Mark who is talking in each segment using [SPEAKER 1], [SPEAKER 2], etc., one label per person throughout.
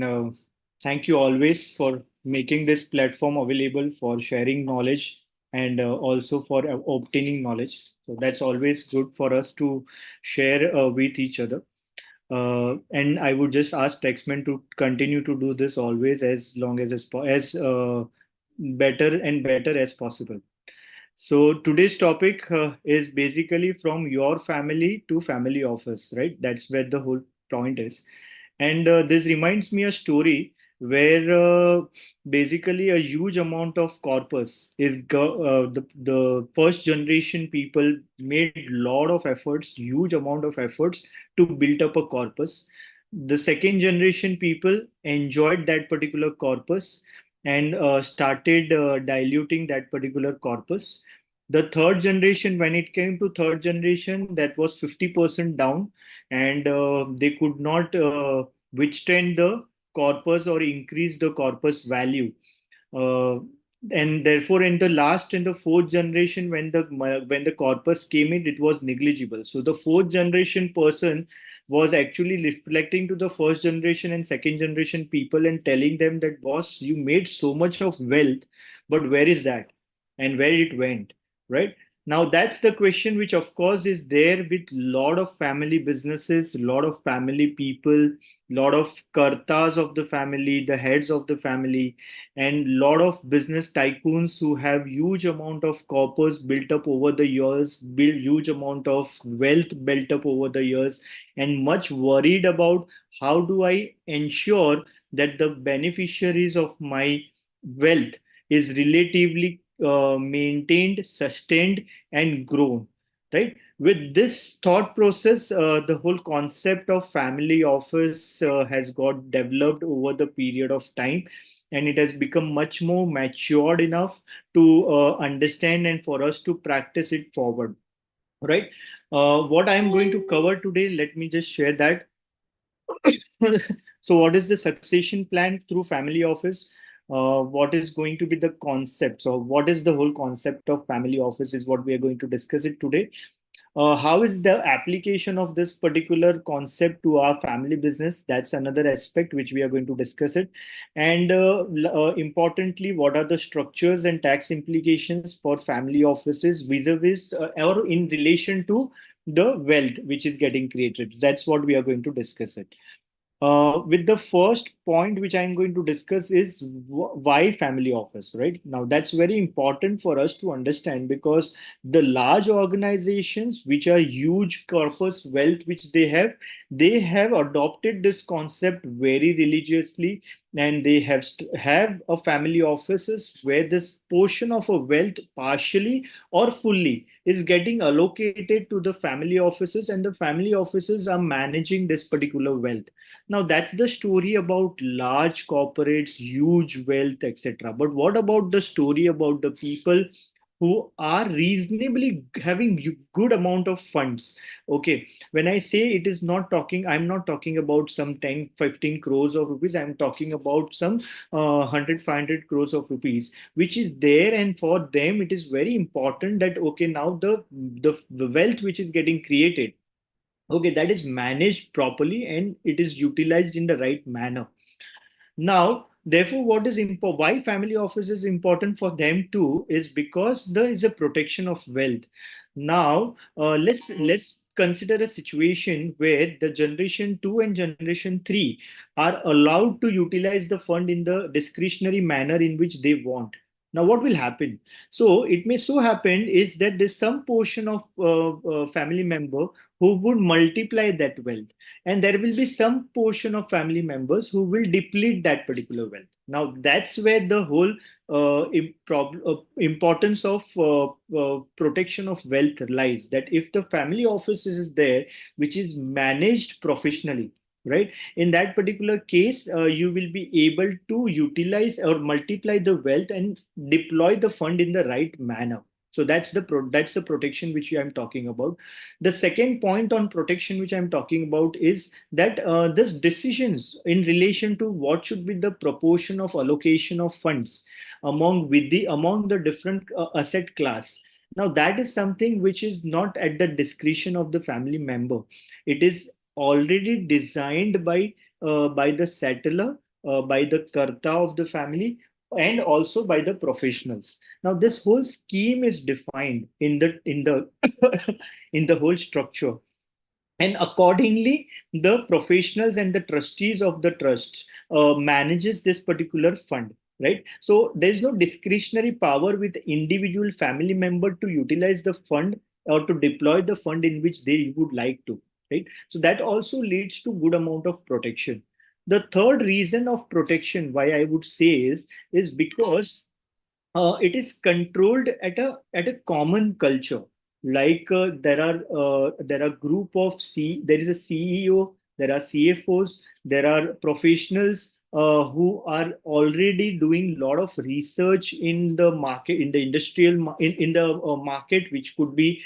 [SPEAKER 1] and thank you always for making this platform available for sharing knowledge and also for obtaining knowledge. So that's always good for us to share with each other. And I would just ask Taxman to continue to do this always as long as better and better as possible. So today's topic is basically from your family to family office, right? That's where the whole point is. And this reminds me a story where basically a huge amount of corpus the first generation people made lot of efforts, huge amount of efforts to build up a corpus. The second generation people enjoyed that particular corpus and started diluting that particular corpus. The third generation, when it came to third generation, that was 50% down, and they could not withstand the corpus or increase the corpus value. Uh, and therefore, in the last and the fourth generation, when the corpus came in, it was negligible. So the fourth generation person was actually reflecting to the first generation and second generation people and telling them that, boss, you made so much of wealth, but where is that and where it went, right? Now that's the question which of course is there with lot of family businesses, lot of family people, lot of kartas of the family, the heads of the family, and lot of business tycoons who have huge amount of corpus built up over the years, build huge amount of wealth built up over the years, and much worried about how do I ensure that the beneficiaries of my wealth is relatively maintained, sustained, and grown, right? With this thought process, the whole concept of family office has got developed over the period of time, and it has become much more matured enough to understand and for us to practice it forward, right? What I am going to cover today, let me just share that. So what is the succession plan through family office? What is going to be the concept? So what is the whole concept of family office is what we are going to discuss it today. How is the application of this particular concept to our family business? That's another aspect which we are going to discuss it. And importantly, what are the structures and tax implications for family offices vis-a-vis or in relation to the wealth which is getting created? That's what we are going to discuss it. With the first point which I'm going to discuss is why family office, right? Now, that's very important for us to understand because the large organizations which are huge corpus wealth which they have adopted this concept very religiously, and they have a family offices where this portion of a wealth partially or fully is getting allocated to the family offices, and the family offices are managing this particular wealth. Now, that's the story about large corporates, huge wealth, etc. But what about the story about the people who are reasonably having good amount of funds? Okay, when I say it is not talking, I'm not talking about some 10, 15 crores of rupees. I'm talking about some 100, 500 crores of rupees, which is there. And for them, it is very important that, okay, now the wealth which is getting created, okay, that is managed properly and it is utilized in the right manner. Now, therefore, why family office is important for them too is because there is a protection of wealth. Now, let's consider a situation where the generation 2 and generation 3 are allowed to utilize the fund in the discretionary manner in which they want. Now, what will happen? So, it may so happen is that there's some portion of family member who would multiply that wealth, and there will be some portion of family members who will deplete that particular wealth. Now that's where the whole importance of protection of wealth lies, that if the family office is there which is managed professionally, right, in that particular case you will be able to utilize or multiply the wealth and deploy the fund in the right manner. So that's the protection which I'm talking about. The second point on protection which I'm talking about is that this decisions in relation to what should be the proportion of allocation of funds among the different asset class. Now that is something which is not at the discretion of the family member. It is already designed by by the settler, by the karta of the family, and also by the professionals. Now, this whole scheme is defined in the in the whole structure, and accordingly the professionals and the trustees of the trust manages this particular fund, right? So there is no discretionary power with individual family member to utilize the fund or to deploy the fund in which they would like to, right? So that also leads to good amount of protection. The third reason of protection, why I would say, is because it is controlled at a common culture. Like there are group of there is a CEO, there are CFOs, there are professionals who are already doing a lot of research in the market, in the in the market, which could be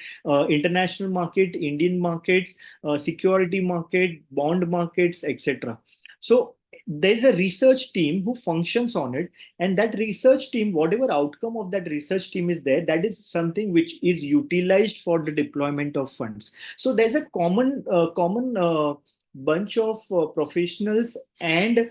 [SPEAKER 1] international market, Indian markets, security market, bond markets, etc. So there is a research team who functions on it, and that research team, whatever outcome of that research team is there, that is something which is utilized for the deployment of funds. So there's a common bunch of professionals and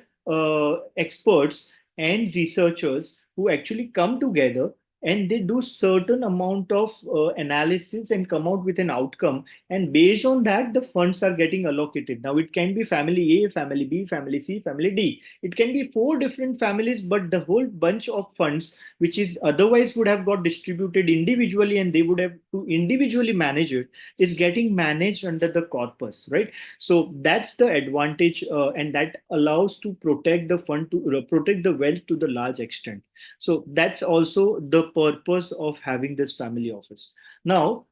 [SPEAKER 1] experts and researchers who actually come together, and they do certain amount of analysis and come out with an outcome, and based on that the funds are getting allocated. Now it can be family A, family B, family C, family D. It can be four different families, but the whole bunch of funds, which is otherwise would have got distributed individually and they would have to individually manage it, is getting managed under the corpus, right? So that's the advantage, and that allows to protect the fund, to protect the wealth to the large extent. So that's also the purpose of having this family office. Now,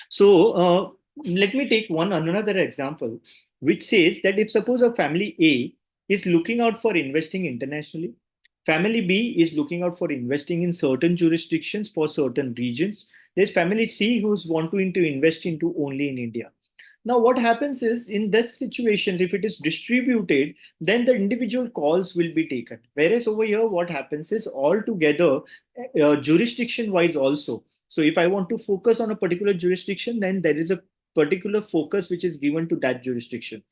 [SPEAKER 1] so let me take one another example, which says that if suppose a family A is looking out for investing internationally, family B is looking out for investing in certain jurisdictions for certain regions. There's family C who's wanting to invest into only in India. Now, what happens is in this situations, if it is distributed, then the individual calls will be taken. Whereas over here, what happens is all together, jurisdiction wise also. So if I want to focus on a particular jurisdiction, then there is a particular focus which is given to that jurisdiction.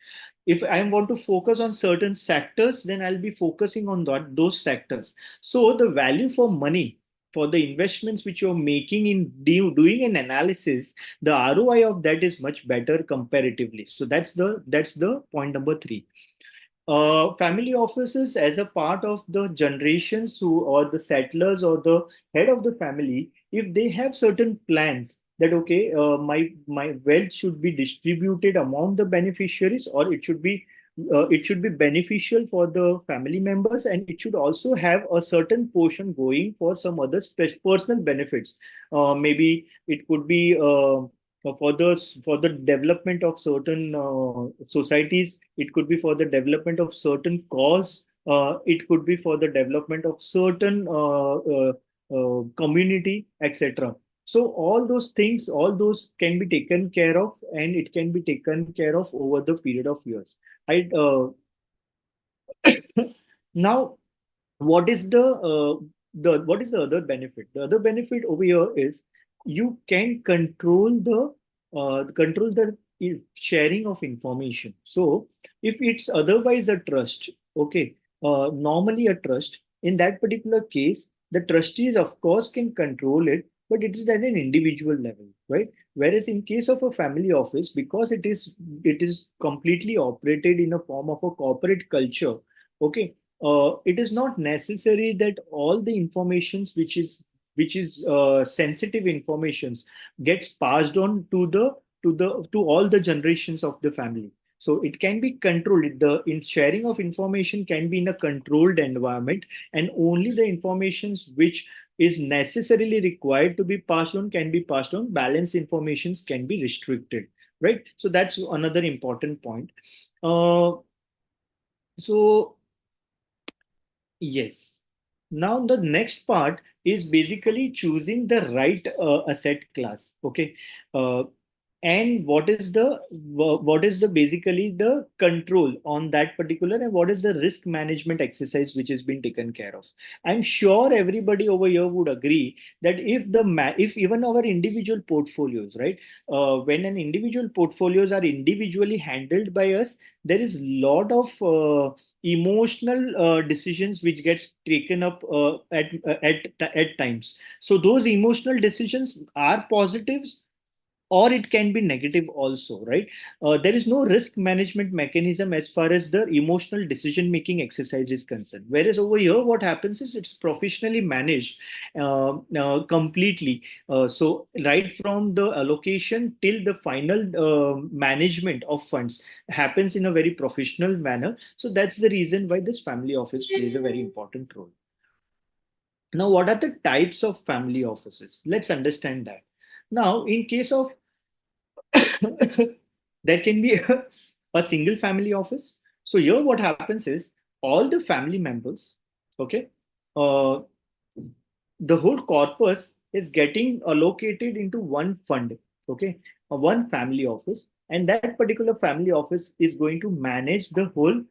[SPEAKER 1] If I want to focus on certain sectors, then I'll be focusing on those sectors. So the value for money, for the investments which you're making in doing an analysis, the ROI of that is much better comparatively. So that's the point number three. Family offices as a part of the generations who, or the settlers or the head of the family, if they have certain plans that okay, my wealth should be distributed among the beneficiaries, or it should be beneficial for the family members, and it should also have a certain portion going for some other personal benefits. Maybe it could be for the development of certain societies. It could be for the development of certain cause. It could be for the development of certain community, etc. So all those things, all those can be taken care of, and it can be taken care of over the period of years. I Now, what is the what is the other benefit? The other benefit over here is you can control the sharing of information. So if it's otherwise a trust, okay, normally a trust, in that particular case the trustees of course can control it, but it is at an individual level, right? Whereas in case of a family office, because it is completely operated in a form of a corporate culture, okay, it is not necessary that all the informations which is sensitive informations gets passed on to all the generations of the family. So it can be controlled. The in sharing of information can be in a controlled environment, and only the informations which is necessarily required to be passed on can be passed on. Balance informations can be restricted, right? So that's another important point. uh, so Yes. Now the next part is basically choosing the right asset class. Okay. Uh, and what is the basically the control on that particular, and what is the risk management exercise which has been taken care of. I'm sure everybody over here would agree that if even our individual portfolios, right, when an individual portfolios are individually handled by us, there is lot of emotional decisions which gets taken up at times. So those emotional decisions are positives, or it can be negative also, right? There is no risk management mechanism as far as the emotional decision making exercise is concerned, whereas over here what happens is it's professionally managed completely. So right from the allocation till the final management of funds happens in a very professional manner. So that's the reason why this family office plays a very important role. Now, what are the types of family offices? Let's understand that. Now, in case of there can be a single family office. So here what happens is all the family members, okay, uh, the whole corpus is getting allocated into one fund, okay, one family office, and that particular family office is going to manage the whole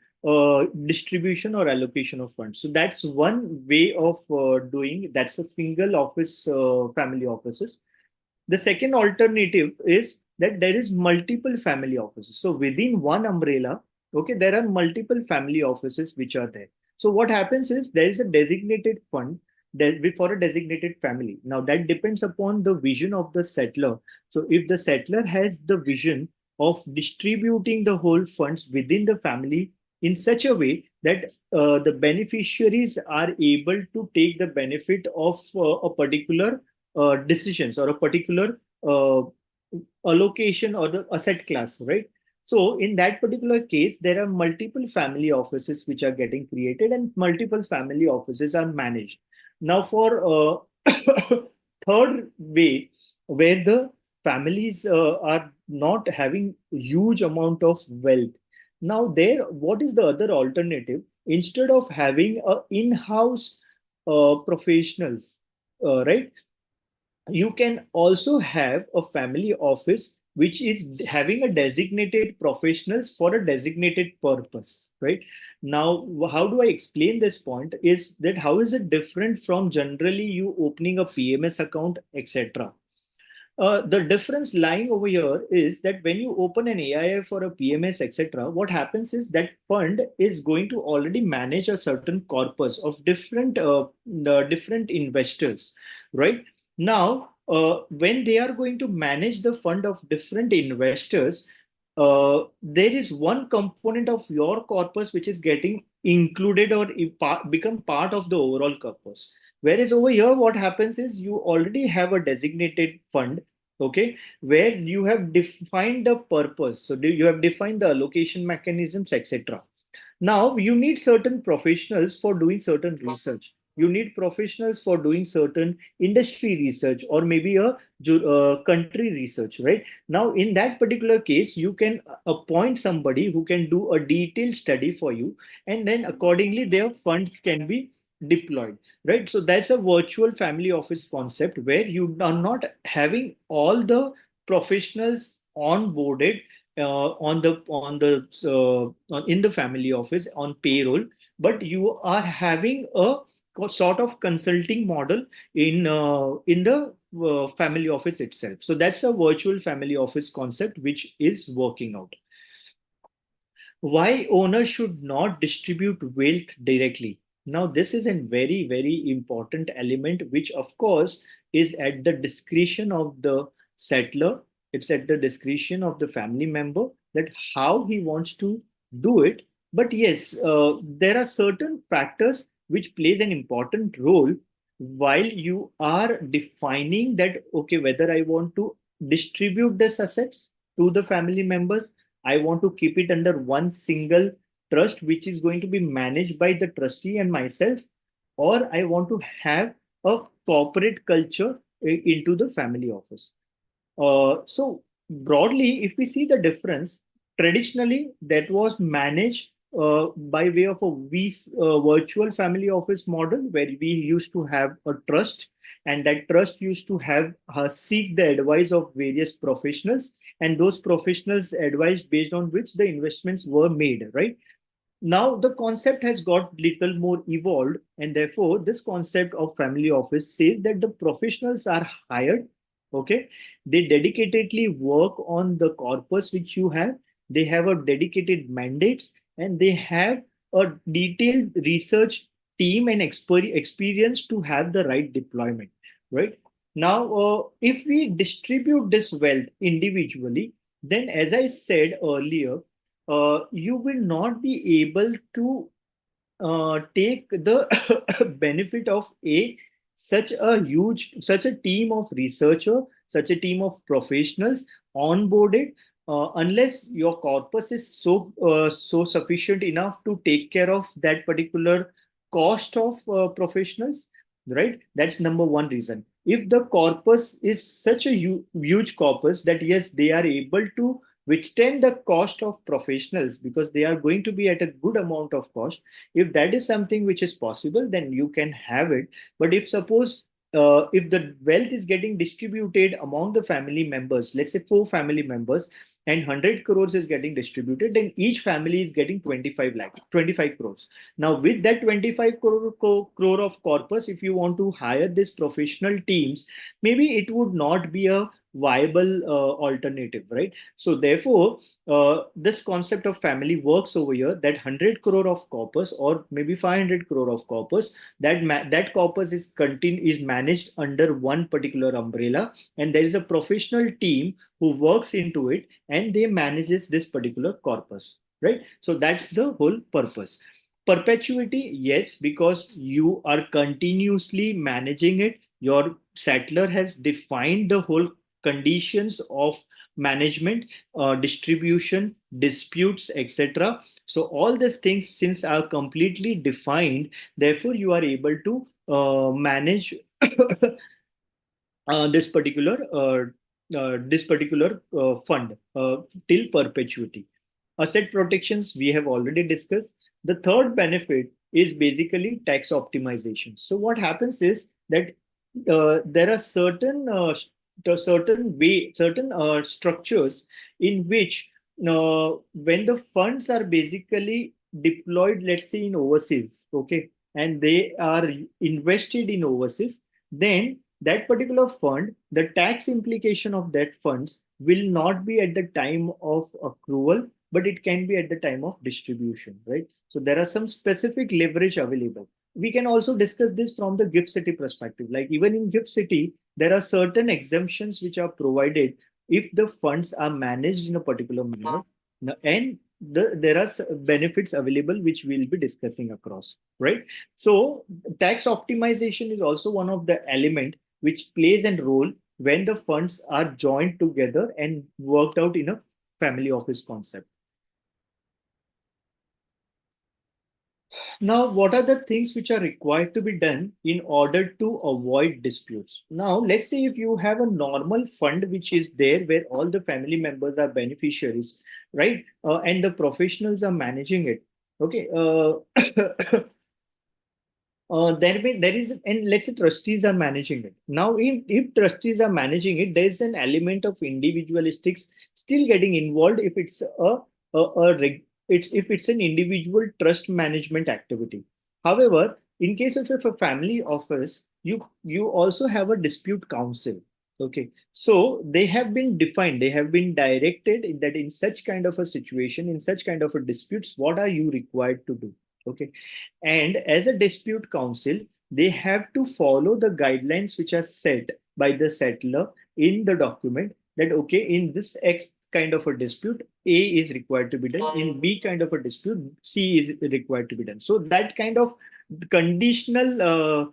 [SPEAKER 1] distribution or allocation of funds. So that's one way of doing. That's a single office, family offices. The second alternative is that there is multiple family offices. So within one umbrella, okay, there are multiple family offices which are there. So what happens is there is a designated fund for a designated family. Now that depends upon the vision of the settler. So if the settler has the vision of distributing the whole funds within the family in such a way that the beneficiaries are able to take the benefit of a particular decisions or a particular allocation or the asset class, right? So in that particular case, there are multiple family offices which are getting created and multiple family offices are managed. Now, for third way, where the families are not having huge amount of wealth. Now, there, what is the other alternative? Instead of having a in-house professionals, right? You can also have a family office which is having a designated professionals for a designated purpose, right? Now, how do I explain this point is that how is it different from generally you opening a PMS account, etc. The difference lying over here is that when you open an AIF or a PMS, etc., what happens is that fund is going to already manage a certain corpus of different investors, right? Now, when they are going to manage the fund of different investors, there is one component of your corpus which is getting included or become part of the overall corpus. Whereas over here, what happens is you already have a designated fund, okay, where you have defined the purpose. So you have defined the allocation mechanisms, etc. Now, you need certain professionals for doing certain research. You need professionals for doing certain industry research or maybe a country research, right? Now, in that particular case, you can appoint somebody who can do a detailed study for you, and then accordingly, their funds can be deployed, right? So that's a virtual family office concept where you are not having all the professionals onboarded in the family office on payroll, but you are having a sort of consulting model in the family office itself. So that's a virtual family office concept which is working out. Why owners should not distribute wealth directly? Now, this is a very, very important element, which of course is at the discretion of the settler. It's at the discretion of the family member that how he wants to do it. But yes, there are certain factors which plays an important role while you are defining that, okay, whether I want to distribute these assets to the family members, I want to keep it under one single trust, which is going to be managed by the trustee and myself, or I want to have a corporate culture into the family office. So broadly, if we see the difference, traditionally that was managed by way of a virtual family office model where we used to have a trust, and that trust used to have seek the advice of various professionals, and those professionals advised based on which the investments were made, right? Now the concept has got little more evolved, and therefore this concept of family office says that the professionals are hired. Okay, they dedicatedly work on the corpus which you have. They have a dedicated mandates, and they have a detailed research team and experience to have the right deployment, right? Now if we distribute this wealth individually, then as I said earlier, you will not be able to take the benefit of a such a team of researcher, such a team of professionals onboarded, unless your corpus is so sufficient enough to take care of that particular cost of professionals, right? That's number one reason. If the corpus is such a huge corpus that yes, they are able to withstand the cost of professionals because they are going to be at a good amount of cost. If that is something which is possible, then you can have it. But if suppose if the wealth is getting distributed among the family members, let's say four family members, and 100 crores is getting distributed, then each family is getting 25 crores. Now with that 25 crore of corpus, if you want to hire these professional teams, maybe it would not be a viable alternative, right? So therefore, this concept of family works over here, that 100 crore of corpus or maybe 500 crore of corpus, that corpus is managed under one particular umbrella, and there is a professional team who works into it, and they manages this particular corpus, right? So that's the whole purpose. Perpetuity, yes, because you are continuously managing it. Your settler has defined the whole conditions of management, distribution, disputes, etc. So all these things, since are completely defined, therefore you are able to manage this particular fund till perpetuity. Asset protections we have already discussed. The third benefit is basically tax optimization. So what happens is that there are certain structures in which when the funds are basically deployed, let's say in overseas, okay, and they are invested in overseas, then that particular fund, the tax implication of that funds will not be at the time of accrual, but it can be at the time of distribution, right? So there are some specific leverage available. We can also discuss this from the gift city perspective. Like even in gift city, there are certain exemptions which are provided if the funds are managed in a particular manner, and there are benefits available which we'll be discussing across, right? So tax optimization is also one of the element which plays a role when the funds are joined together and worked out in a family office concept. Now, what are the things which are required to be done in order to avoid disputes? Now, let's say if you have a normal fund which is there where all the family members are beneficiaries, right? And the professionals are managing it. Okay. There is, and let's say trustees are managing it. Now, if trustees are managing it, there is an element of individualistics still getting involved if it's if it's an individual trust management activity. However, in case of if a family office, you also have a dispute council. Okay, so they have been defined, they have been directed in that in such kind of a situation, in such kind of a disputes, what are you required to do? Okay, and as a dispute counsel, they have to follow the guidelines which are set by the settler in the document that, okay, in this X kind of a dispute, A is required to be done. In B kind of a dispute, C is required to be done. So that kind of conditional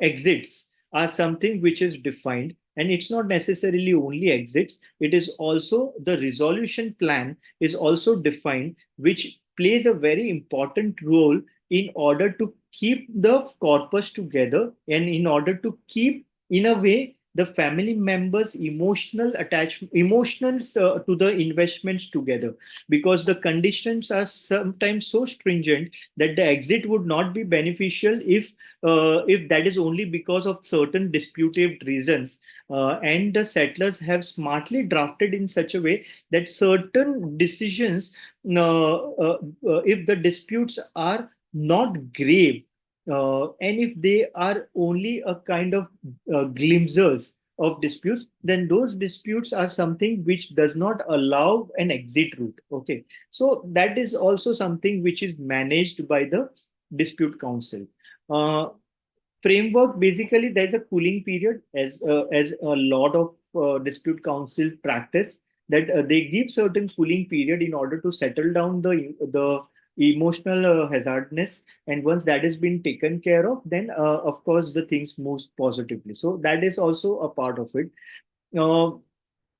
[SPEAKER 1] exits are something which is defined. And it's not necessarily only exits, it is also the resolution plan is also defined, which plays a very important role in order to keep the corpus together and in order to keep, in a way, the family members emotional attachment emotions to the investments together, because the conditions are sometimes so stringent that the exit would not be beneficial if that is only because of certain disputed reasons, and the settlers have smartly drafted in such a way that certain decisions, if the disputes are not grave, and if they are only a kind of glimpses of disputes, then those disputes are something which does not allow an exit route. Okay, so that is also something which is managed by the dispute council. Uh, Framework, basically there's a cooling period, as a lot of dispute council practice, that they give certain cooling period in order to settle down the emotional hazardness, and once that has been taken care of, then of course the things moves positively. So that is also a part of it. uh,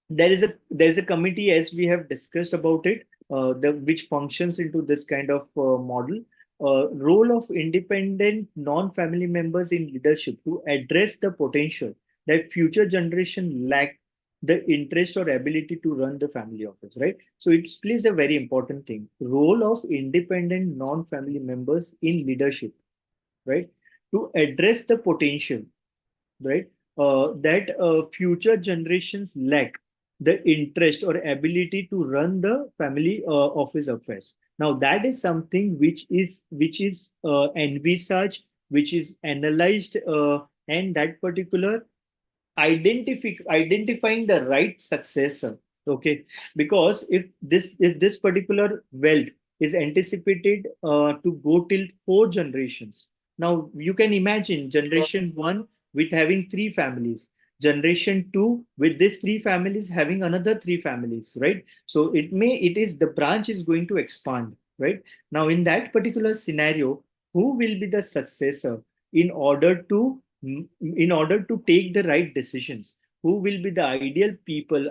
[SPEAKER 1] there is a committee, as we have discussed about it, which functions into this kind of model. Role of independent non-family members in leadership to address the potential that future generation lack the interest or ability to run the family office, right? So it plays a very important thing. Role of independent non-family members in leadership, right? To address the potential, right? That future generations lack the interest or ability to run the family office affairs. Now that is something which is envisaged, which is analyzed, and that particular identifying the right successor. Okay, because if this particular wealth is anticipated to go till 4 generations. Now you can imagine generation 1 with having 3 families, generation 2 with this 3 families having another 3 families, right? So it is the branch is going to expand, right? Now in that particular scenario, who will be the successor in order to in order to take the right decisions? Who will be the ideal people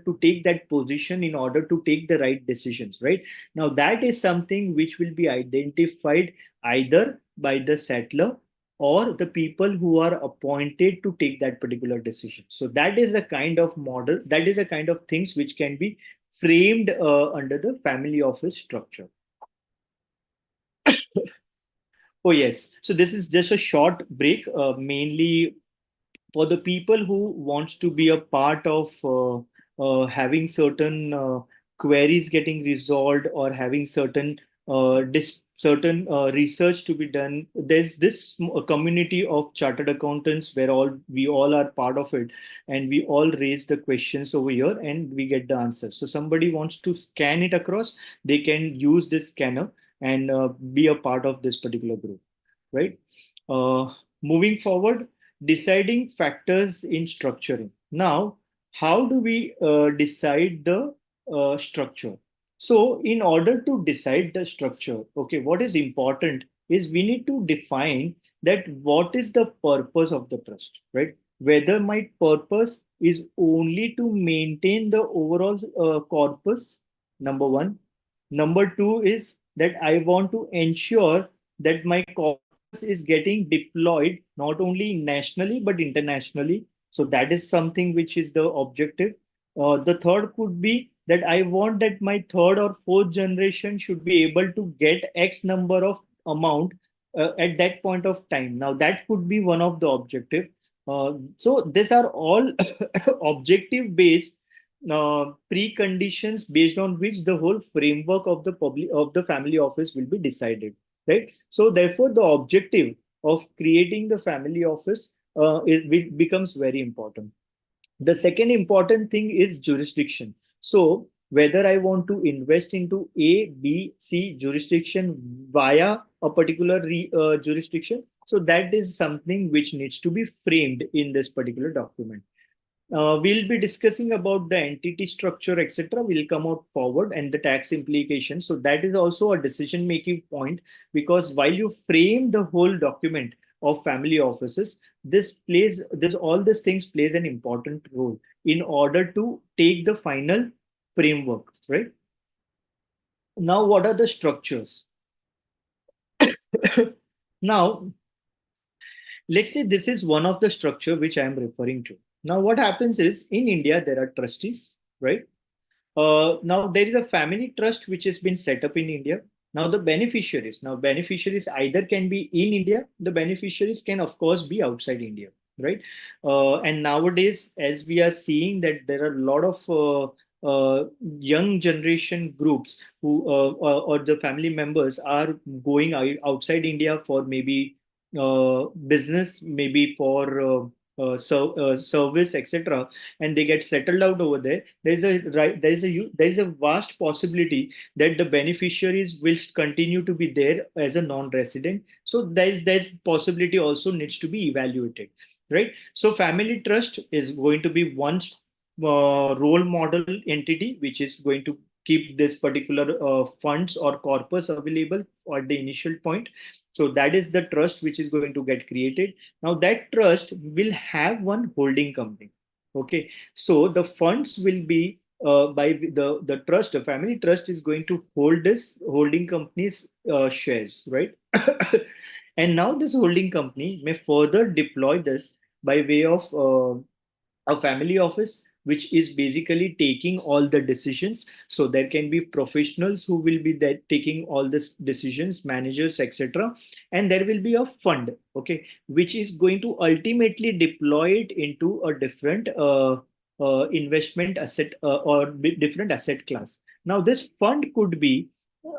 [SPEAKER 1] to take that position in order to take the right decisions, right? Now that is something which will be identified either by the settler or the people who are appointed to take that particular decision. So that is the kind of model, that is the kind of things which can be framed under the family office structure. Oh yes, so this is just a short break, mainly for the people who wants to be a part of having certain queries getting resolved, or having certain research to be done. There's this community of chartered accountants where all we all are part of it, and we all raise the questions over here and we get the answers. So somebody wants to scan it across, they can use this scanner and be a part of this particular group, right? uh, Moving forward, deciding factors in structuring. Now, how do we decide the structure? So, in order to decide the structure, okay, what is important is we need to define that what is the purpose of the trust, right? Whether my purpose is only to maintain the overall corpus, number one. Number two is that I want to ensure that my corpus is getting deployed not only nationally but internationally. So that is something which is the objective. The third could be that I want that my third or fourth generation should be able to get X number of amount at that point of time. Now that could be one of the objective. So these are all objective based preconditions based on which the whole framework of the public of the family office will be decided, right? So therefore the objective of creating the family office becomes very important. The second important thing is jurisdiction. So whether I want to invest into A, B, C jurisdiction via a particular jurisdiction, so that is something which needs to be framed in this particular document. We'll be discussing about the entity structure, etc. Will come out forward, and the tax implications. So that is also a decision making point, because while you frame the whole document of family offices, this all these things plays an important role in order to take the final framework, right? Now, what are the structures? Now, Let's say this is one of the structure which I am referring to. Now, what happens is in India, there are trustees, right? Now there is a family trust which has been set up in India. Now beneficiaries either can be in India, the beneficiaries can of course be outside India, right? And nowadays, as we are seeing that there are a lot of young generation groups who or the family members are going outside India for maybe business, maybe for service, etc., and they get settled out over there. There is a vast possibility that the beneficiaries will continue to be there as a non-resident. So there's possibility also needs to be evaluated, right? So family trust is going to be one role model entity which is going to keep this particular funds or corpus available at the initial point. So that is the trust which is going to get created. Now that trust will have one holding company. Okay, so the funds will be by the trust, the family trust is going to hold this holding company's shares, right? And now this holding company may further deploy this by way of a family office which is basically taking all the decisions. So there can be professionals who will be there taking all the decisions, managers, etc., and there will be a fund, okay, which is going to ultimately deploy it into a different investment asset different asset class. Now this fund could be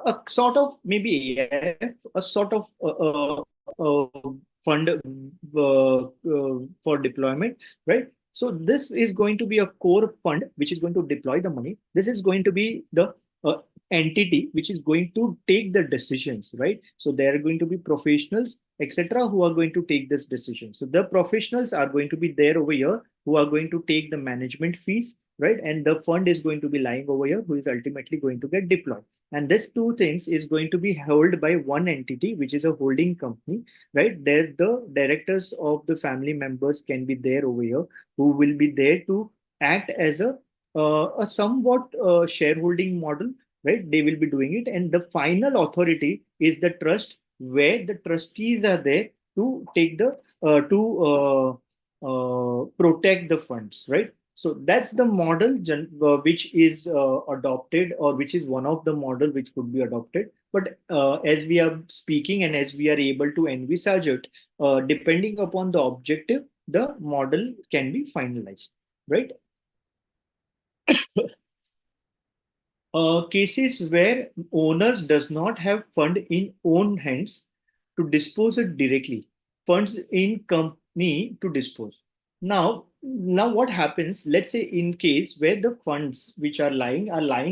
[SPEAKER 1] a sort of maybe AIF, a sort of fund for deployment, right? So this is going to be a core fund which is going to deploy the money. This is going to be the uh, entity which is going to take the decisions, right? So there are going to be professionals, etc., who are going to take this decision. So the professionals are going to be there over here who are going to take the management fees, right? And the fund is going to be lying over here who is ultimately going to get deployed. And this two things is going to be held by one entity, which is a holding company, right? There the directors of the family members can be there over here who will be there to act as a somewhat shareholding model, right? They will be doing it, and the final authority is the trust, where the trustees are there to take the to protect the funds, right? So that's the model which is adopted, or which is one of the model which could be adopted. But as we are speaking and as we are able to envisage it, depending upon the objective, the model can be finalized, right? Cases where owners does not have fund in own hands to dispose it directly, funds in company to dispose. Now what happens? Let's say in case where the funds which are lying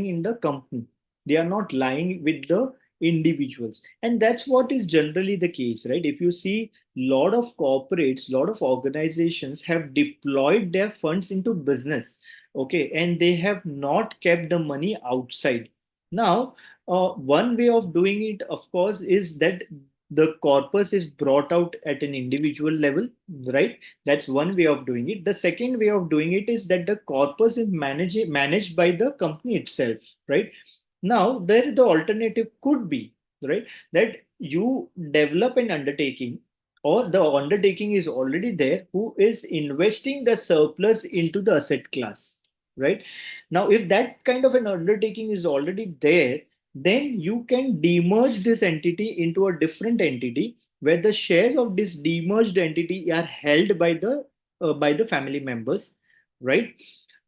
[SPEAKER 1] in the company, they are not lying with the individuals, and that's what is generally the case, right? If you see, lot of corporates, lot of organizations have deployed their funds into business, okay, and they have not kept the money outside. Now one way of doing it of course is that the corpus is brought out at an individual level, right? That's one way of doing it. The second way of doing it is that the corpus is managed by the company itself, right? Now there the alternative could be, right, that you develop an undertaking, or the undertaking is already there who is investing the surplus into the asset class, right? Now if that kind of an undertaking is already there, then you can demerge this entity into a different entity where the shares of this demerged entity are held by the family members, right?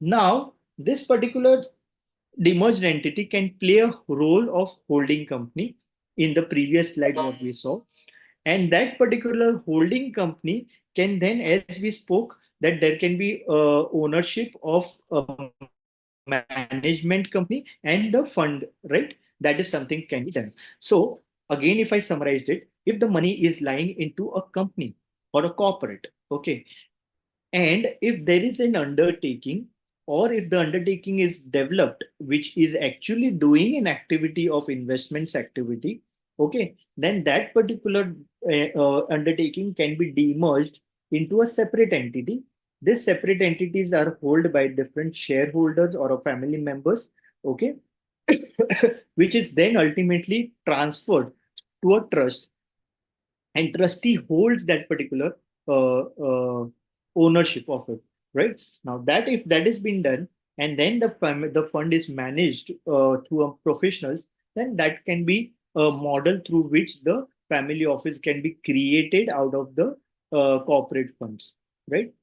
[SPEAKER 1] Now this particular demerged entity can play a role of holding company in the previous slide what we saw, and that particular holding company can then, as we spoke, that there can be ownership of a management company and the fund, right? That is something can be done. So again, if I summarized it, if the money is lying into a company or a corporate, okay, and if there is an undertaking, or if the undertaking is developed, which is actually doing an activity of investments activity, okay, then that particular undertaking can be demerged into a separate entity. These separate entities are held by different shareholders or family members, okay, which is then ultimately transferred to a trust, and trustee holds that particular ownership of it, right? Now that if that is been done, and then the fund is managed through professionals, then that can be a model through which the family office can be created out of the corporate funds, right?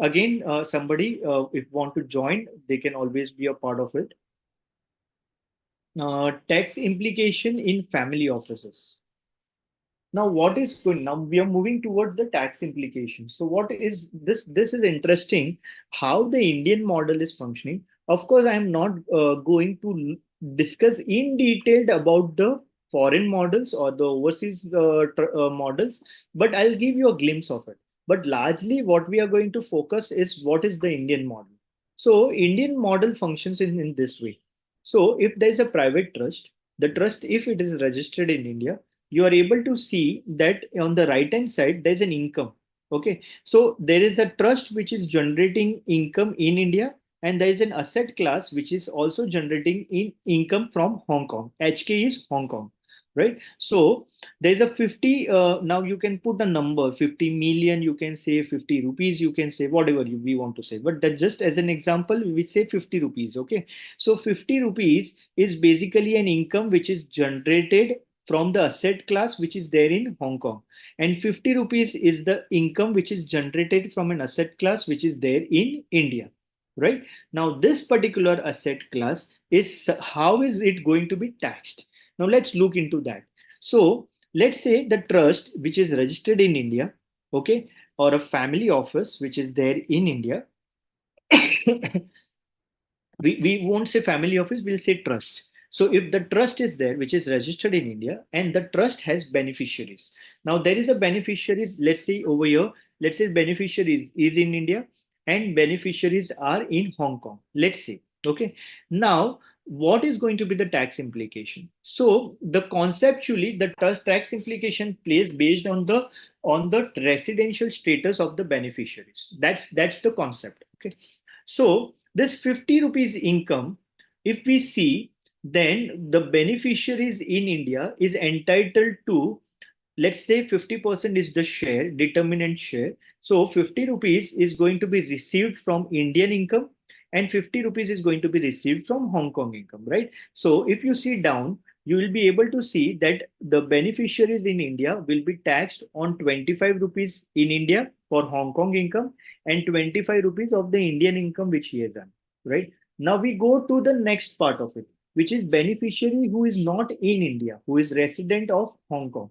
[SPEAKER 1] Again, somebody if want to join, they can always be a part of it. Tax implication in family offices. Now, what is going now? We are moving towards the tax implications. So, what is this? This is interesting how the Indian model is functioning. Of course, I am not going to discuss in detail about the foreign models or the overseas models, but I'll give you a glimpse of it. But largely, what we are going to focus is what is the Indian model. So, Indian model functions in this way. So, if there is a private trust, the trust, if it is registered in India, you are able to see that on the right hand side there's an income. Okay, so there is a trust which is generating income in India, and there is an asset class which is also generating income from Hong Kong. HK is Hong Kong, right? So there's a 50, now you can put a number, 50 million, you can say 50 rupees, you can say whatever we want to say, but that just as an example we say 50 rupees. Okay, so 50 rupees is basically an income which is generated from the asset class which is there in Hong Kong. And 50 rupees is the income which is generated from an asset class which is there in India. Right? Now, this particular asset class is how is it going to be taxed? Now, let's look into that. So, let's say the trust which is registered in India, okay, or a family office which is there in India, we won't say family office, we'll say trust. So if the trust is there which is registered in India and the trust has beneficiaries, now there is a beneficiaries, let's say over here, let's say beneficiaries is in India and beneficiaries are in Hong Kong, let's say. Okay, now what is going to be the tax implication? So the conceptually the tax implication plays based on the residential status of the beneficiaries. That's the concept. Okay, so this 50 rupees income, if we see, then the beneficiaries in India is entitled to, let's say 50% is the share, determinant share. So 50 rupees is going to be received from Indian income and 50 rupees is going to be received from Hong Kong income, right? So if you see down, you will be able to see that the beneficiaries in India will be taxed on 25 rupees in India for Hong Kong income and 25 rupees of the Indian income which he has done, right? Now we go to the next part of it, which is beneficiary who is not in India, who is resident of Hong Kong.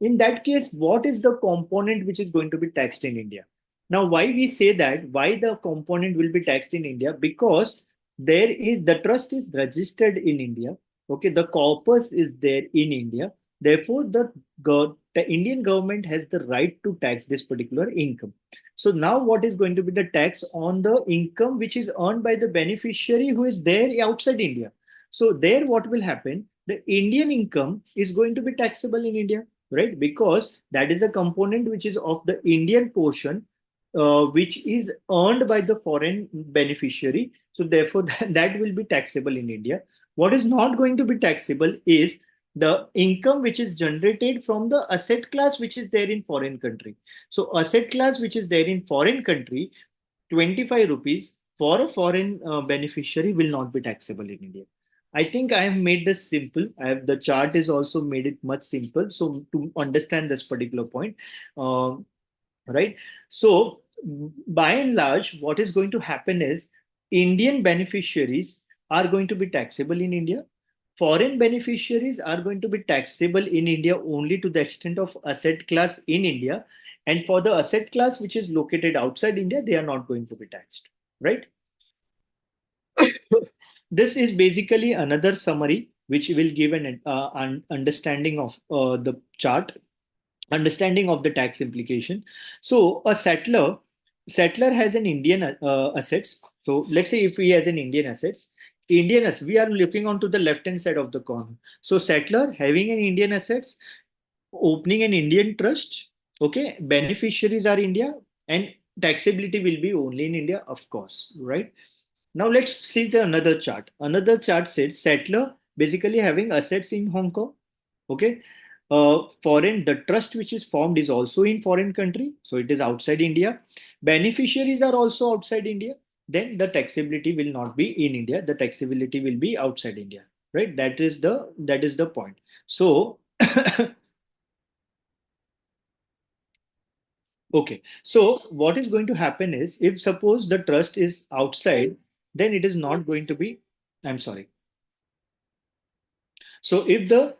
[SPEAKER 1] In that case, what is the component which is going to be taxed in India? Now, why we say that, why the component will be taxed in India? Because there is the trust is registered in India. Okay, the corpus is there in India. Therefore, the Indian government has the right to tax this particular income. So now what is going to be the tax on the income which is earned by the beneficiary who is there outside India? So there what will happen? The Indian income is going to be taxable in India, right? Because that is a component which is of the Indian portion, which is earned by the foreign beneficiary. So therefore, that will be taxable in India. What is not going to be taxable is the income which is generated from the asset class which is there in foreign country. So asset class which is there in foreign country, 25 rupees for a foreign beneficiary will not be taxable in India. I think I have made this simple. I have the chart is also made it much simple. So to understand this particular point, uh, right? So by and large, what is going to happen is Indian beneficiaries are going to be taxable in India. Foreign beneficiaries are going to be taxable in India only to the extent of asset class in India. And for the asset class which is located outside India, they are not going to be taxed, right? This is basically another summary which will give an understanding of the chart, understanding of the tax implication. So a settler has an Indian assets. So let's say if he has an Indian assets, we are looking onto the left hand side of the corner. So settler having an Indian assets, opening an Indian trust. Okay, beneficiaries are India, and taxability will be only in India, of course, right? Now let's see the another chart. Another chart says settler basically having assets in Hong Kong. Okay, Foreign, the trust which is formed is also in foreign country, so it is outside India. Beneficiaries are also outside India. Then the taxability will not be in India. The taxability will be outside India, right? That is the point. So okay. So what is going to happen is, if suppose the trust is outside, then it is not going to be. I'm sorry. So if the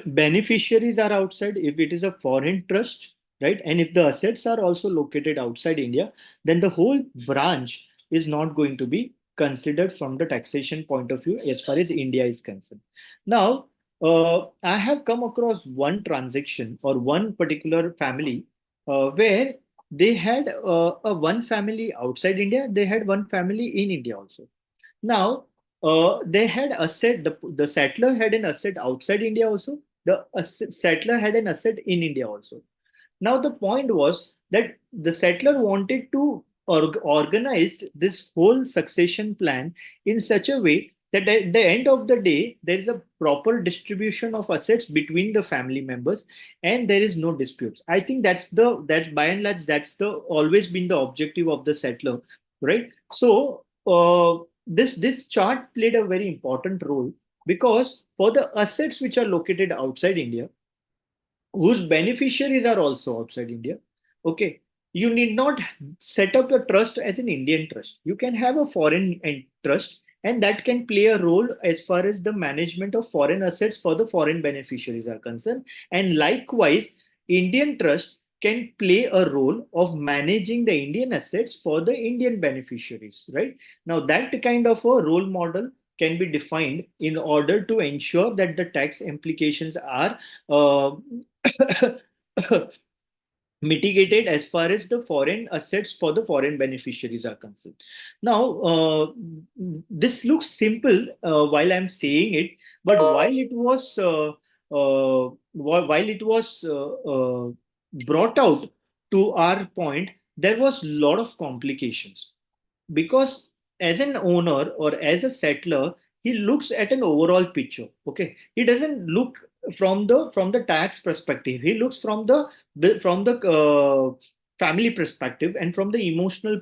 [SPEAKER 1] beneficiaries are outside, if it is a foreign trust, right, and if the assets are also located outside India, then the whole branch is not going to be considered from the taxation point of view as far as India is concerned. Now, I have come across one transaction or one particular family where they had a one family outside India, they had one family in India also. Now, they had asset, the settler had an asset outside India also, the settler had an asset in India also. Now, the point was that the settler wanted to organize this whole succession plan in such a way that at the end of the day, there is a proper distribution of assets between the family members and there is no disputes. I think that's by and large, that's the always been the objective of the settler, right? So, this chart played a very important role because for the assets which are located outside India, whose beneficiaries are also outside India. Okay, you need not set up a trust as an Indian trust. You can have a foreign trust, and that can play a role as far as the management of foreign assets for the foreign beneficiaries are concerned. And likewise, Indian trust can play a role of managing the Indian assets for the Indian beneficiaries, right? Now, that kind of a role model can be defined in order to ensure that the tax implications are uh, mitigated as far as the foreign assets for the foreign beneficiaries are concerned. Now, this looks simple while I'm saying it, but while it was brought out to our point, there was a lot of complications because as an owner or as a settler, he looks at an overall picture. Okay, he doesn't look from the tax perspective, he looks from the family perspective and from the emotional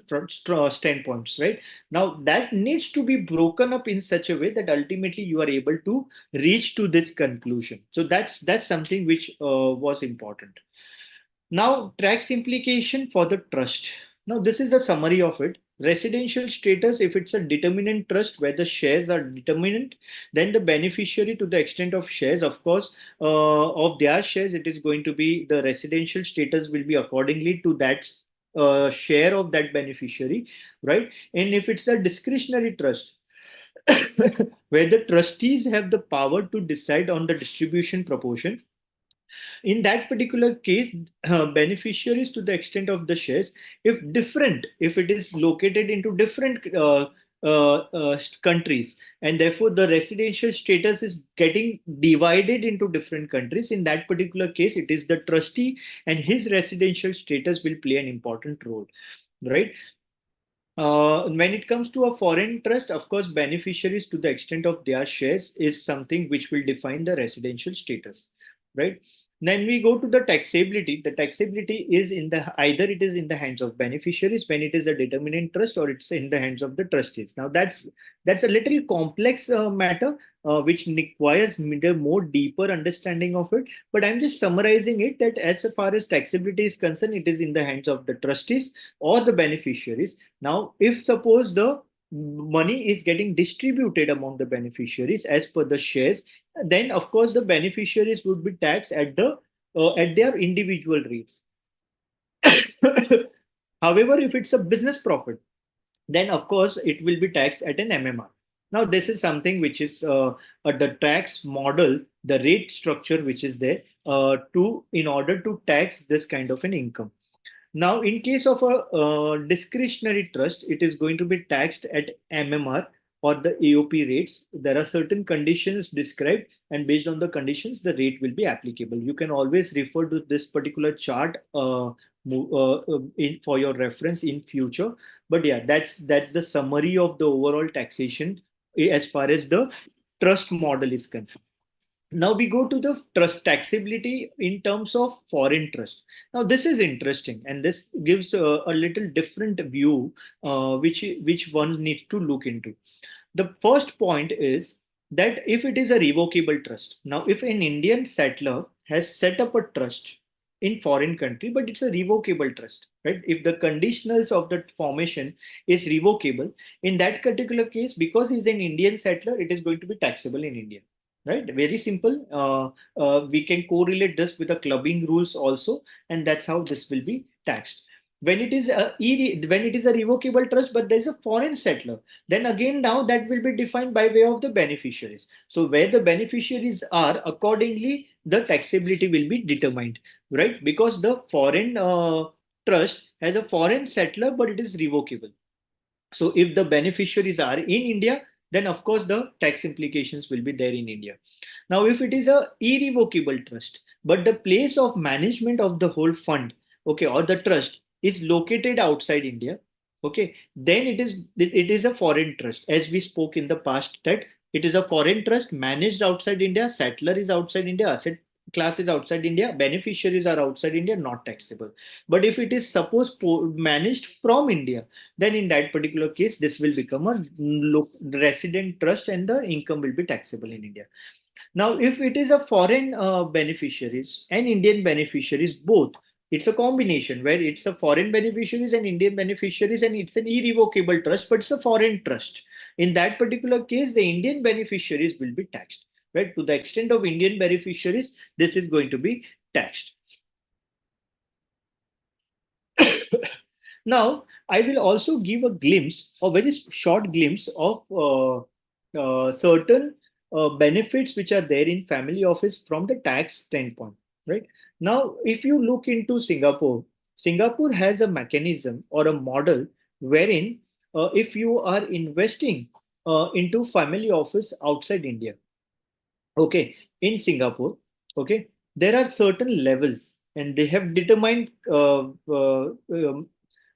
[SPEAKER 1] standpoints, right? Now that needs to be broken up in such a way that ultimately you are able to reach to this conclusion. So that's something which was important. Now, tax implication for the trust. Now, this is a summary of it. Residential status, if it's a determinant trust where the shares are determinant, then the beneficiary to the extent of shares, of course, of their shares, it is going to be the residential status will be accordingly to that share of that beneficiary, right? And if it's a discretionary trust, where the trustees have the power to decide on the distribution proportion, in that particular case, beneficiaries to the extent of the shares, if it is located into different countries, and therefore the residential status is getting divided into different countries, in that particular case it is the trustee and his residential status will play an important role, right? When it comes to a foreign trust, of course, beneficiaries to the extent of their shares is something which will define the residential status, right? Then we go to the taxability. The taxability is in the either it is in the hands of beneficiaries when it is a determinant trust, or it's in the hands of the trustees. Now that's a little complex matter which requires more deeper understanding of it. But I'm just summarizing it that as far as taxability is concerned, it is in the hands of the trustees or the beneficiaries. Now, if suppose the money is getting distributed among the beneficiaries as per the shares, then of course the beneficiaries would be taxed at their individual rates. However, if it's a business profit, then of course it will be taxed at an MMR. Now, this is something which is the tax model, the rate structure which is there to in order to tax this kind of an income. Now, in case of a discretionary trust, it is going to be taxed at MMR or the AOP rates. There are certain conditions described, and based on the conditions, the rate will be applicable. You can always refer to this particular chart for your reference in future. But yeah, that's the summary of the overall taxation as far as the trust model is concerned. Now we go to the trust taxability in terms of foreign trust. Now this is interesting, and this gives a little different view, which one needs to look into. The first point is that if it is a revocable trust, now if an Indian settler has set up a trust in foreign country, but it's a revocable trust, right? If the conditionals of the formation is revocable, in that particular case, because he's an Indian settler, it is going to be taxable in India. Right, very simple. We can correlate this with the clubbing rules also, and that's how this will be taxed. When it is a revocable trust, but there is a foreign settler, then again now that will be defined by way of the beneficiaries. So where the beneficiaries are, accordingly the taxability will be determined, right? Because the foreign trust has a foreign settler, but it is revocable. So if the beneficiaries are in India, then of course the tax implications will be there in India. Now, if it is a irrevocable trust, but the place of management of the whole fund, okay, or the trust is located outside India, okay, then it is a foreign trust. As we spoke in the past, that it is a foreign trust managed outside India, settler is outside India, asset class is outside India, beneficiaries are outside India, not taxable. But if it is suppose managed from India, then in that particular case, this will become a resident trust and the income will be taxable in India. Now, if it is a foreign beneficiaries and Indian beneficiaries both, it's a combination where it's a foreign beneficiaries and Indian beneficiaries, and it's an irrevocable trust, but it's a foreign trust. In that particular case, the Indian beneficiaries will be taxed. Right, to the extent of Indian beneficiaries, this is going to be taxed. Now, I will also give a glimpse, a very short glimpse of certain benefits which are there in family office from the tax standpoint. Right now, if you look into Singapore, Singapore has a mechanism or a model wherein if you are investing into family office outside India, okay, in Singapore, okay, there are certain levels, and they have determined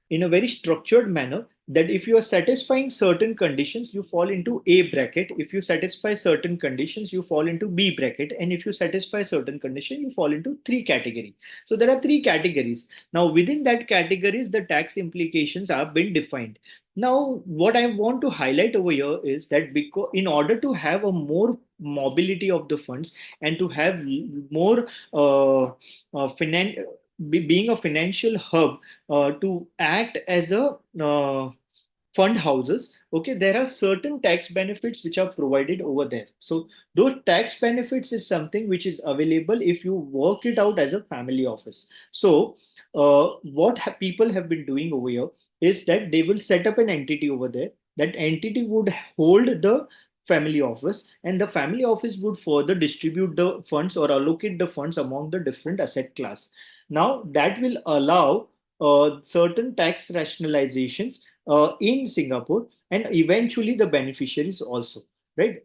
[SPEAKER 1] in a very structured manner that if you are satisfying certain conditions, you fall into A bracket. If you satisfy certain conditions, you fall into B bracket. And if you satisfy certain condition, you fall into three category. So there are three categories. Now within that categories, the tax implications have been defined. Now, what I want to highlight over here is that because in order to have a more mobility of the funds and to have more being a financial hub to act as a fund houses, okay, there are certain tax benefits which are provided over there. So those tax benefits is something which is available if you work it out as a family office. So what people have been doing over here is that they will set up an entity over there. That entity would hold the family office, and the family office would further distribute the funds or allocate the funds among the different asset class. Now that will allow certain tax rationalizations in Singapore, and eventually the beneficiaries also, right?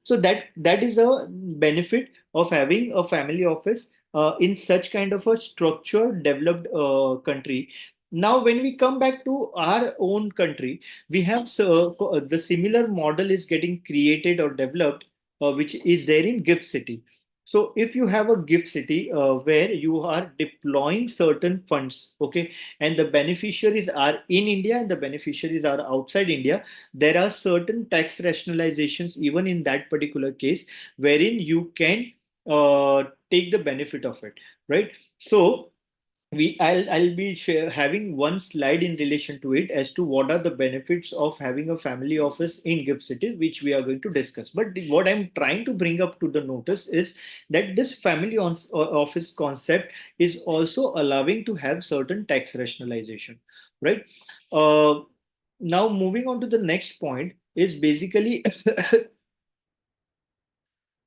[SPEAKER 1] So that is a benefit of having a family office in such kind of a structured, developed country. Now, when we come back to our own country, we have the similar model is getting created or developed, which is there in Gift City. So if you have a gift city where you are deploying certain funds, okay, and the beneficiaries are in India and the beneficiaries are outside India, there are certain tax rationalizations even in that particular case wherein you can take the benefit of it, right? So I'll be having one slide in relation to it as to what are the benefits of having a family office in gift city, which we are going to discuss. But what I'm trying to bring up to the notice is that this family office concept is also allowing to have certain tax rationalization, right? uh, Now moving on to the next point is basically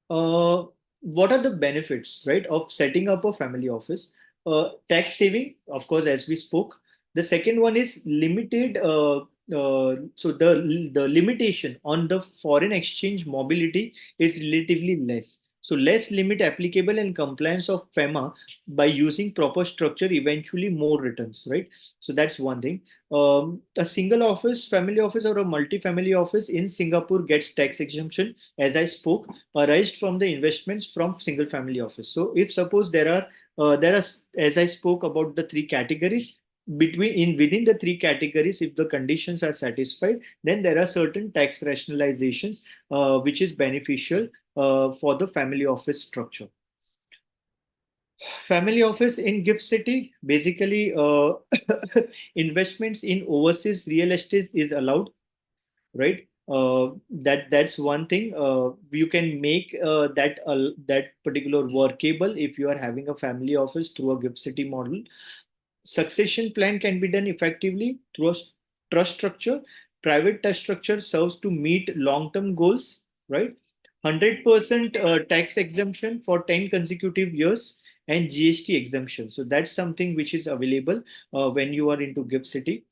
[SPEAKER 1] uh, what are the benefits, right, of setting up a family office? Tax saving, of course, as we spoke. The second one is limited. So the limitation on the foreign exchange mobility is relatively less, So less limit applicable and compliance of FEMA by using proper structure, eventually more returns, right? So that's one thing. A single office, family office, or a multi-family office in Singapore gets tax exemption, as I spoke, arised from the investments from single family office. So if suppose there are, as I spoke about the three categories, within the three categories, if the conditions are satisfied, then there are certain tax rationalizations which is beneficial for the family office structure. Family office in gift city, basically investments in overseas real estate is allowed, right? That's one thing. You can make that particular workable if you are having a family office through a gift city model. Succession plan can be done effectively through a trust structure. Private trust structure serves to meet long-term goals, right? 100% tax exemption for 10 consecutive years and GST exemption. So that's something which is available when you are into gift city.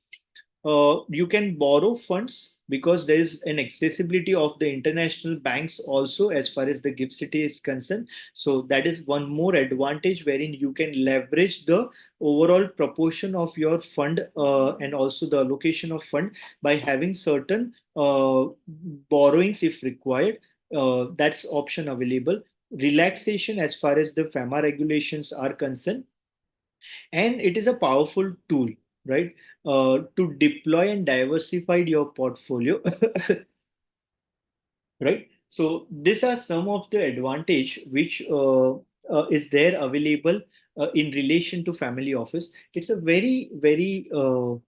[SPEAKER 1] You can borrow funds because there is an accessibility of the international banks also as far as the gift city is concerned. So that is one more advantage wherein you can leverage the overall proportion of your fund and also the allocation of fund by having certain borrowings if required. That's option available. Relaxation as far as the FEMA regulations are concerned, and it is a powerful tool, right, to deploy and diversify your portfolio. Right? So these are some of the advantage which is there available in relation to family office. It's a very um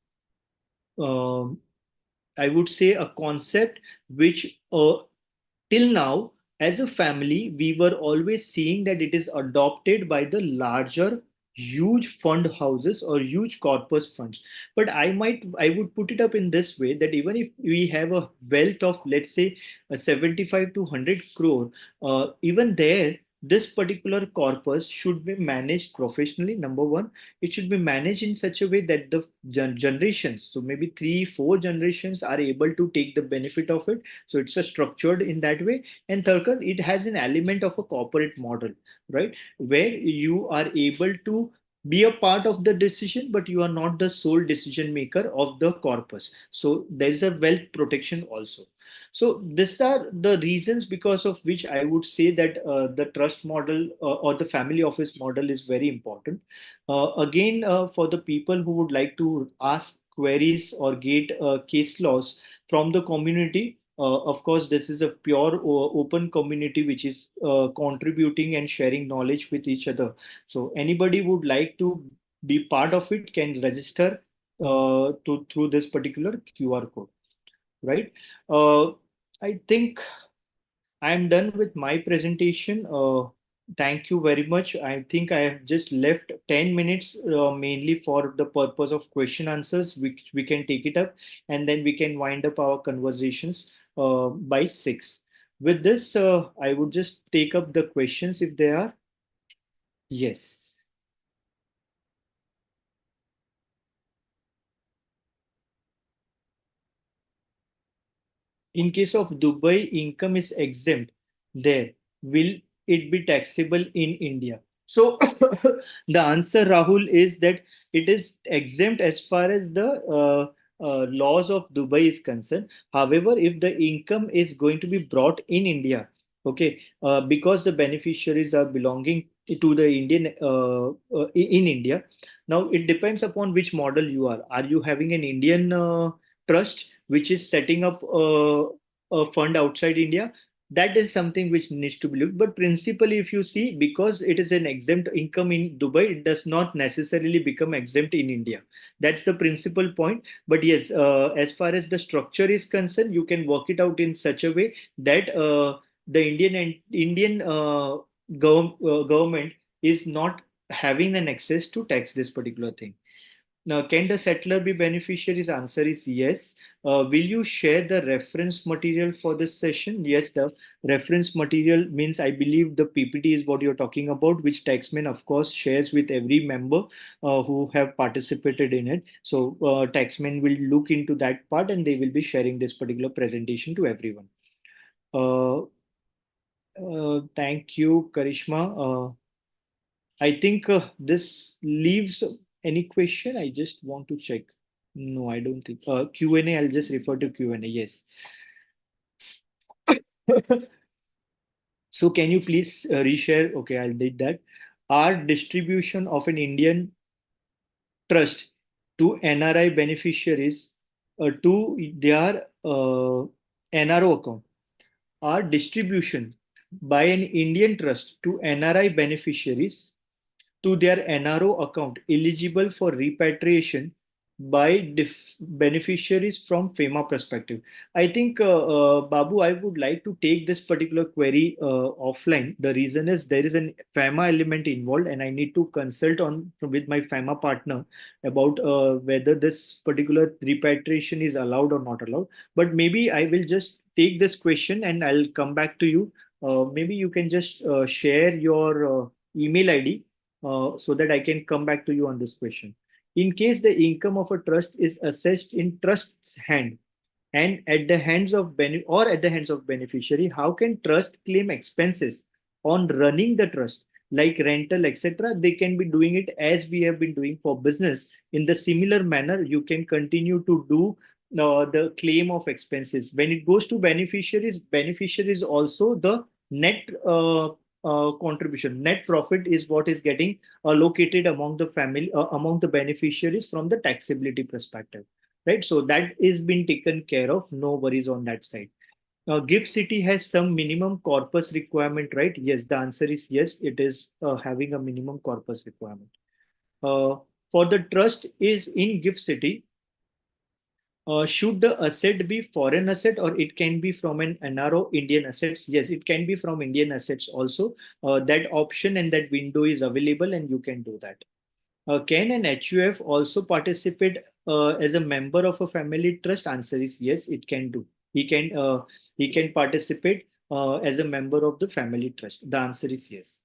[SPEAKER 1] I would say a concept which till now, as a family, we were always seeing that it is adopted by the larger, huge fund houses or huge corpus funds. But I would put it up in this way that even if we have a wealth of, let's say, 75 to 100 crore, even there, this particular corpus should be managed professionally. Number one, it should be managed in such a way that the generations, so maybe three, four generations, are able to take the benefit of it. So it's a structured in that way. And third, it has an element of a corporate model, right, where you are able to be a part of the decision, but you are not the sole decision maker of the corpus. So there is a wealth protection also. So these are the reasons because of which I would say that the trust model or the family office model is very important. Again, for the people who would like to ask queries or get case laws from the community, of course, this is a pure open community which is contributing and sharing knowledge with each other. So anybody would like to be part of it can register to through this particular QR code, right? I think I'm done with my presentation. Thank you very much. I think I have just left 10 minutes mainly for the purpose of question answers, which we can take it up and then we can wind up our conversations by 6. With this, I would just take up the questions if there are. Yes. In case of Dubai, income is exempt there. Will it be taxable in India? So the answer, Rahul, is that it is exempt as far as the laws of Dubai is concerned. However, if the income is going to be brought in India, okay, because the beneficiaries are belonging to the Indian in India. Now it depends upon which model you are. Are you having an Indian trust which is setting up a fund outside India? That is something which needs to be looked. But principally, if you see, because it is an exempt income in Dubai, it does not necessarily become exempt in India. That's the principal point. But yes, as far as the structure is concerned, you can work it out in such a way that the Indian government is not having an access to tax this particular thing. Now, can the settler be beneficiaries? Answer is yes. Will you share the reference material for this session? Yes, the reference material means I believe the PPT is what you're talking about, which Taxman, of course, shares with every member who have participated in it. So Taxman will look into that part and they will be sharing this particular presentation to everyone. Uh, Thank you, Karishma. I think this leaves any question. I just want to check. No, I don't think. Q&A, I'll just refer to Q&A. Yes. So can you please reshare? Okay, I'll did that. Our distribution of an Indian trust to NRI beneficiaries to their NRO account. Our distribution by an Indian trust to NRI beneficiaries to their NRO account eligible for repatriation by beneficiaries from FEMA perspective. I think, Babu, I would like to take this particular query offline. The reason is there is an FEMA element involved, and I need to consult on with my FEMA partner about whether this particular repatriation is allowed or not allowed. But maybe I will just take this question and I'll come back to you. Maybe you can just share your email ID so that I can come back to you on this question. In case the income of a trust is assessed in trust's hand and at the hands of at the hands of beneficiary, how can trust claim expenses on running the trust like rental, etc.? They can be doing it as we have been doing for business. In the similar manner, you can continue to do the claim of expenses. When it goes to beneficiaries, beneficiaries also the net contribution, net profit is what is getting allocated among the family, among the beneficiaries from the taxability perspective, right? So that is being taken care of. No worries on that side. Gift City has some minimum corpus requirement, right? Yes, the answer is yes. It is having a minimum corpus requirement. Uh, for the trust is in Gift City, should the asset be foreign asset or it can be from an NRO Indian assets? Yes, it can be from Indian assets also. That option and that window is available and you can do that. Can an HUF also participate as a member of a family trust? Answer is yes, it can do. He can participate as a member of the family trust. The answer is yes.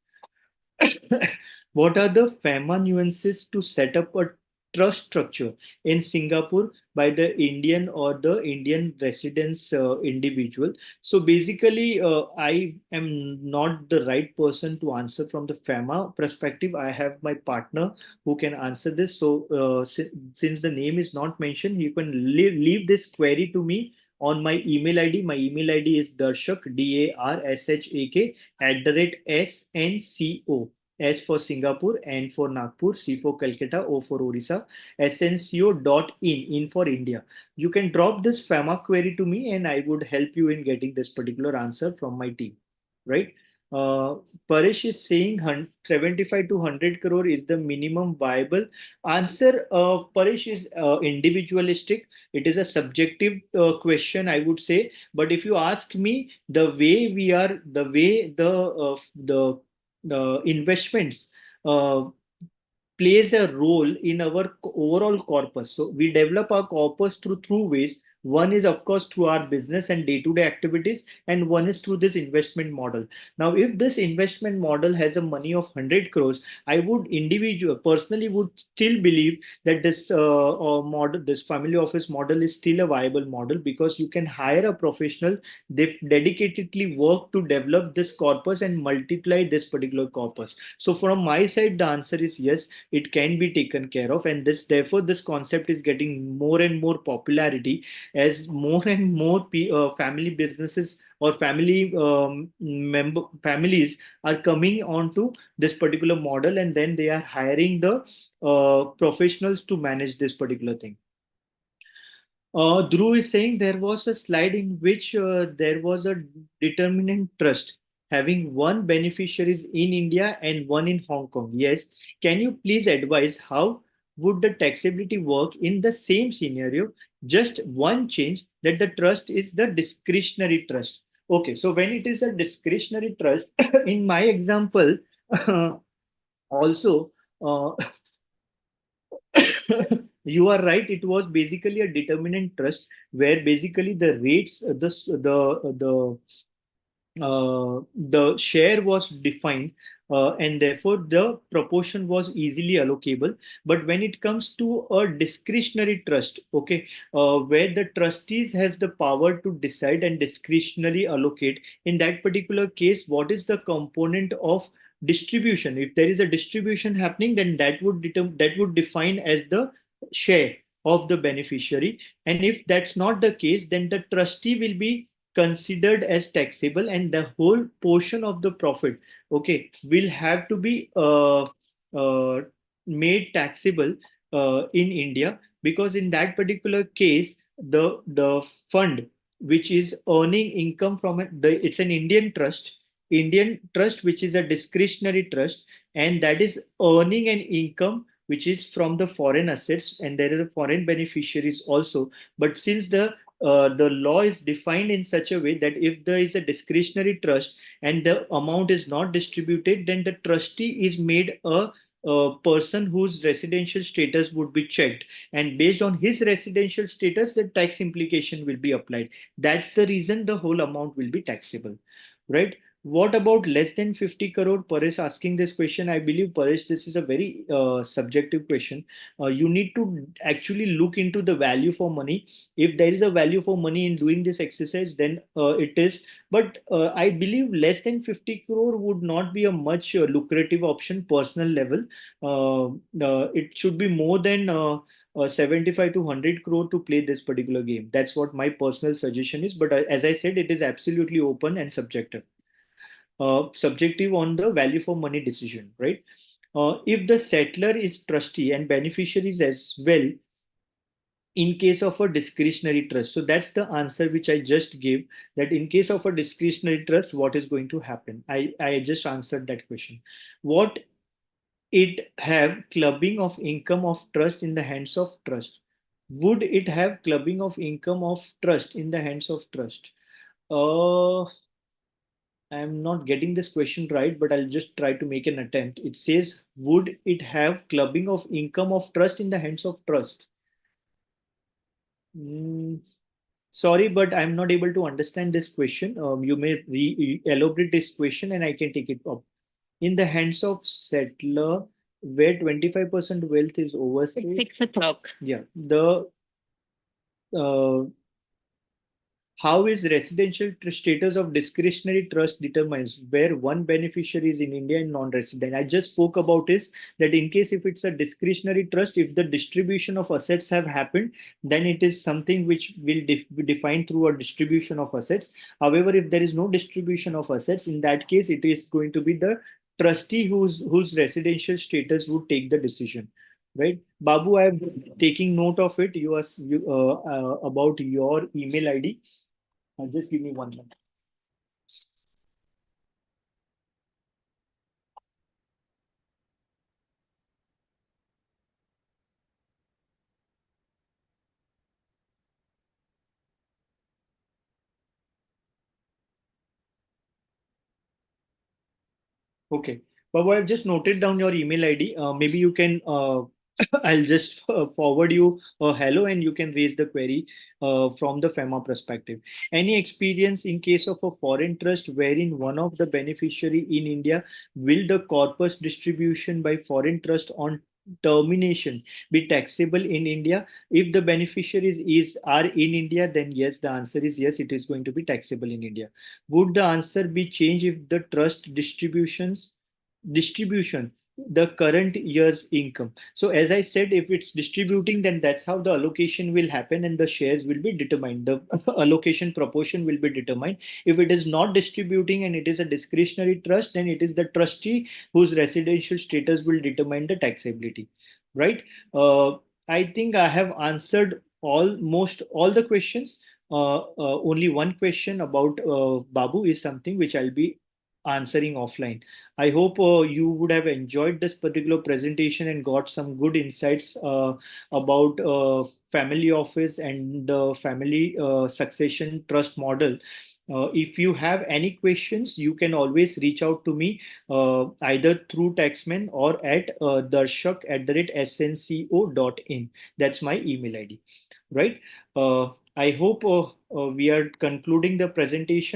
[SPEAKER 1] What are the FEMA nuances to set up a trust structure in Singapore by the Indian or the Indian residence individual? So basically, I am not the right person to answer from the FEMA perspective. I have my partner who can answer this. So since the name is not mentioned, you can leave this query to me on my email ID. My email ID is Darshak, Darshak @SNCO. S for Singapore, N for Nagpur, C for Calcutta, O for Orissa, snco.in for India. You can drop this FAMA query to me and I would help you in getting this particular answer from my team, right? Uh, Paresh is saying 75 to 100 crore is the minimum viable. Answer, Paresh, is individualistic. It is a subjective question, I would say. But if you ask me, the way the investments uh, plays a role in our overall corpus. So we develop our corpus through ways. One is of course through our business and day-to-day activities, and one is through this investment model. Now, if this investment model has a money of 100 crores, I would individual personally would still believe that this model, this family office model is still a viable model because you can hire a professional. They dedicatedly work to develop this corpus and multiply this particular corpus. So from my side, the answer is yes, it can be taken care of, and this therefore this concept is getting more and more popularity as more and more family businesses or family families are coming onto this particular model, and then they are hiring the professionals to manage this particular thing. Dhruv is saying there was a slide in which there was a determinant trust having one beneficiaries in India and one in Hong Kong. Yes. Can you please advise how would the taxability work in the same scenario? Just one change that the trust is the discretionary trust. Okay, so when it is a discretionary trust, in my example, also, uh, you are right. It was basically a determinant trust where basically the rates, the share was defined and therefore the proportion was easily allocable. But when it comes to a discretionary trust, okay, where the trustees has the power to decide and discretionary allocate, in that particular case, what is the component of distribution? If there is a distribution happening, then that would define as the share of the beneficiary. And if that's not the case, then the trustee will be considered as taxable, and the whole portion of the profit, okay, will have to be made taxable in India, because in that particular case, the fund which is earning income from it, it's an Indian trust, which is a discretionary trust, and that is earning an income which is from the foreign assets, and there is a foreign beneficiaries also. But since the law is defined in such a way that if there is a discretionary trust and the amount is not distributed, then the trustee is made a person whose residential status would be checked, and based on his residential status, the tax implication will be applied. That's the reason the whole amount will be taxable, right? What about less than 50 crore? Paresh asking this question. I believe, Paresh, this is a very subjective question. You need to actually look into the value for money. If there is a value for money in doing this exercise, then it is. But I believe less than 50 crore would not be a much lucrative option, personal level. It should be more than 75 to 100 crore to play this particular game. That's what my personal suggestion is. But as I said, it is absolutely open and subjective on the value for money decision, right? If the settler is trustee and beneficiaries as well, in case of a discretionary trust. So that's the answer which I just gave, that in case of a discretionary trust, what is going to happen? I just answered that question. What it have clubbing of income of trust in the hands of trust? Would it have clubbing of income of trust in the hands of trust? Uh, I'm not getting this question right, but I'll just try to make an attempt. It says, would it have clubbing of income of trust in the hands of trust? Mm, sorry, but I'm not able to understand this question. You may elaborate this question and I can take it up. In the hands of settler, where 25% wealth is overseas. It's 6 o'clock. Yeah. Uh, How is residential status of discretionary trust determines where one beneficiary is in India and non-resident? I just spoke about is that in case if it's a discretionary trust, if the distribution of assets have happened, then it is something which will be defined through a distribution of assets. However, if there is no distribution of assets, in that case, it is going to be the trustee whose residential status would take the decision. Right, Babu, I am taking note of it. About your email ID. Just give me 1 minute. Okay. Babu, I've just noted down your email ID. Maybe you can, I'll just forward you a hello and you can raise the query from the FEMA perspective. Any experience in case of a foreign trust wherein one of the beneficiary in India, will the corpus distribution by foreign trust on termination be taxable in India? If the beneficiaries are in India, then yes, the answer is yes, it is going to be taxable in India. Would the answer be changed if the trust distribution the current year's income? So as I said, if it's distributing, then that's how the allocation will happen and the shares will be determined, the allocation proportion will be determined. If it is not distributing and it is a discretionary trust, then it is the trustee whose residential status will determine the taxability, right? I think I have answered almost all the questions. Only one question about Babu is something which I'll be answering offline. I hope you would have enjoyed this particular presentation and got some good insights about family office and the family succession trust model. If you have any questions, you can always reach out to me either through Taxmann or at darshak@snco.in. That's my email ID, right? I hope we are concluding the presentation.